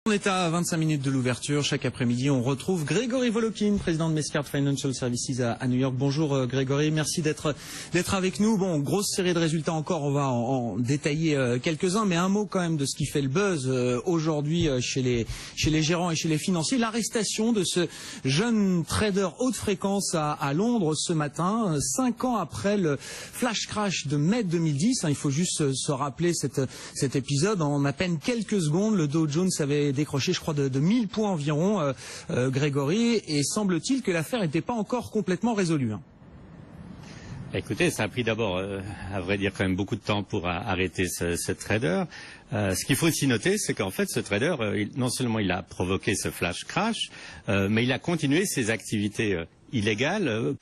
On est à 25 minutes de l'ouverture. Chaque après-midi, on retrouve Grégory Volokin, président de Mescart Financial Services à New York. Bonjour Grégory, merci d'être avec nous. Bon, grosse série de résultats encore, on va en détailler quelques-uns, mais un mot quand même de ce qui fait le buzz aujourd'hui chez les gérants et chez les financiers. L'arrestation de ce jeune trader haute fréquence à Londres ce matin, 5 ans après le flash crash de mai 2010. Il faut juste se rappeler cet épisode. En à peine quelques secondes, le Dow Jones avait décroché, je crois, de 1000 points environ, Grégory, et semble-t-il que l'affaire n'était pas encore complètement résolue. Écoutez, ça a pris d'abord, à vrai dire, quand même beaucoup de temps pour arrêter ce trader. Ce qu'il faut aussi noter, c'est qu'en fait, ce trader, non seulement il a provoqué ce flash crash, mais il a continué ses activités illégales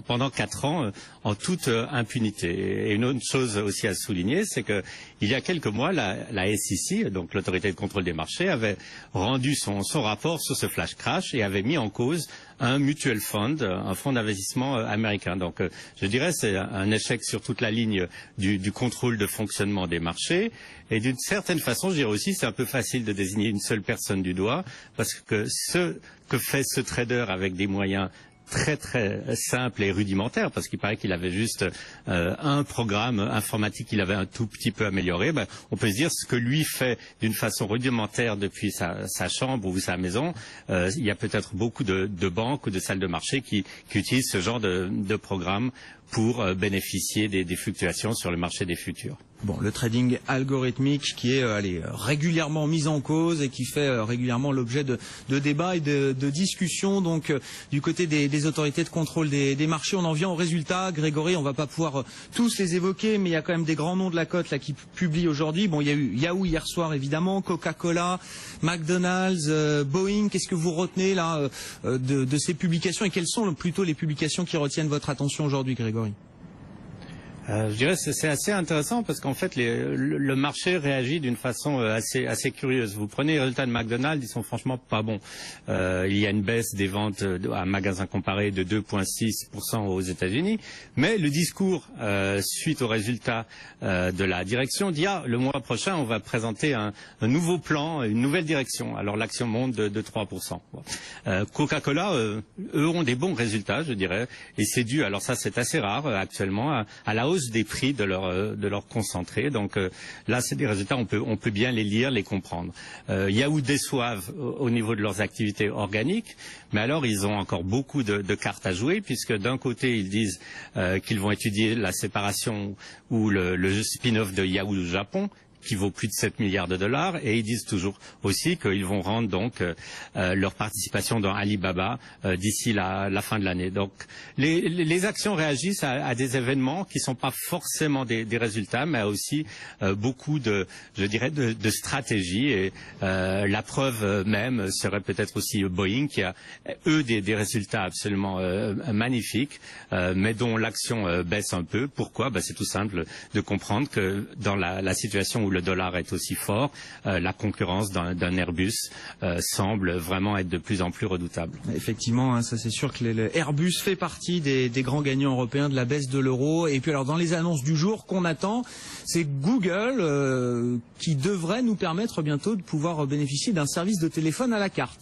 pendant 4 ans en toute impunité. Et une autre chose aussi à souligner, c'est que il y a quelques mois, la SEC, donc l'autorité de contrôle des marchés, avait rendu son rapport sur ce flash crash et avait mis en cause un mutual fund, un fonds d'investissement américain. Donc je dirais c'est un échec sur toute la ligne du contrôle de fonctionnement des marchés. Et d'une certaine façon, je dirais aussi, c'est un peu facile de désigner une seule personne du doigt, parce que ce que fait ce trader avec des moyens très simple et rudimentaire, parce qu'il paraît qu'il avait juste un programme informatique qu'il avait un tout petit peu amélioré. On peut se dire ce que lui fait d'une façon rudimentaire depuis sa chambre ou sa maison. Il y a peut-être beaucoup de banques ou de salles de marché qui utilisent ce genre de programme pour bénéficier des fluctuations sur le marché des futurs. Bon, le trading algorithmique qui est régulièrement mis en cause et qui fait régulièrement l'objet de débats et de discussions. Donc du côté des autorités de contrôle des marchés, on en vient au résultat. Grégory, on va pas pouvoir tous les évoquer, mais il y a quand même des grands noms de la cote là qui publient aujourd'hui. Bon, il y a eu Yahoo hier soir évidemment, Coca-Cola, McDonald's, Boeing. Qu'est-ce que vous retenez là de ces publications et quelles sont plutôt les publications qui retiennent votre attention aujourd'hui, Grégory? Je dirais que c'est assez intéressant parce qu'en fait le marché réagit d'une façon assez curieuse. Vous prenez les résultats de McDonald's, ils sont franchement pas bons. Il y a une baisse des ventes à magasins comparés de 2,6% aux États-Unis, mais le discours suite aux résultats de la direction dit le mois prochain on va présenter un nouveau plan, une nouvelle direction. Alors l'action monte de 3%. Coca-Cola, eux ont des bons résultats, je dirais, et c'est dû. Alors ça c'est assez rare actuellement à la hausse des prix de leur concentré. Donc là, c'est des résultats, on peut bien les lire, les comprendre. Yahoo déçoivent au niveau de leurs activités organiques, mais alors ils ont encore beaucoup de cartes à jouer, puisque d'un côté, ils disent qu'ils vont étudier la séparation ou le spin-off de Yahoo au Japon, qui vaut plus de 7 milliards de dollars, et ils disent toujours aussi qu'ils vont rendre donc leur participation dans Alibaba d'ici la fin de l'année. Donc les actions réagissent à des événements qui sont pas forcément des résultats, mais aussi beaucoup de stratégie, et la preuve même serait peut-être aussi Boeing qui a eux des résultats absolument magnifiques, mais dont l'action baisse un peu. Pourquoi? C'est tout simple de comprendre que dans la situation où le dollar est aussi fort, la concurrence d'un Airbus semble vraiment être de plus en plus redoutable. Effectivement, ça c'est sûr que le Airbus fait partie des grands gagnants européens de la baisse de l'euro. Et puis alors dans les annonces du jour qu'on attend, c'est Google qui devrait nous permettre bientôt de pouvoir bénéficier d'un service de téléphone à la carte.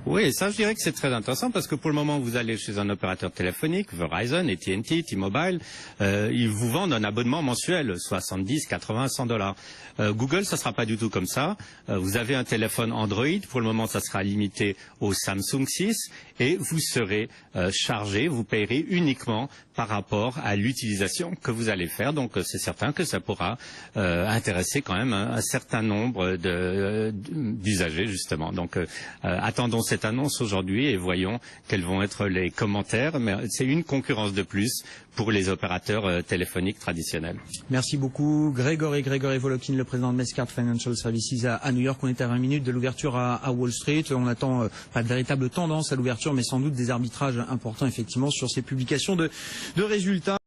Oui, ça je dirais que c'est très intéressant parce que pour le moment vous allez chez un opérateur téléphonique, Verizon, AT&T, T-Mobile, ils vous vendent un abonnement mensuel, 70, 80, 100 dollars. Google, ça sera pas du tout comme ça. Vous avez un téléphone Android, pour le moment ça sera limité au Samsung 6 et vous serez chargé, vous payerez uniquement par rapport à l'utilisation que vous allez faire. Donc c'est certain que ça pourra intéresser quand même un certain nombre d'usagers justement. Donc attendons cette annonce aujourd'hui et voyons quels vont être les commentaires. Mais c'est une concurrence de plus pour les opérateurs téléphoniques traditionnels. Merci beaucoup Grégory Volokin, le président de Mescart Financial Services à New York. On est à 20 minutes de l'ouverture à Wall Street. On attend pas de véritable tendance à l'ouverture, mais sans doute des arbitrages importants effectivement sur ces publications de résultats.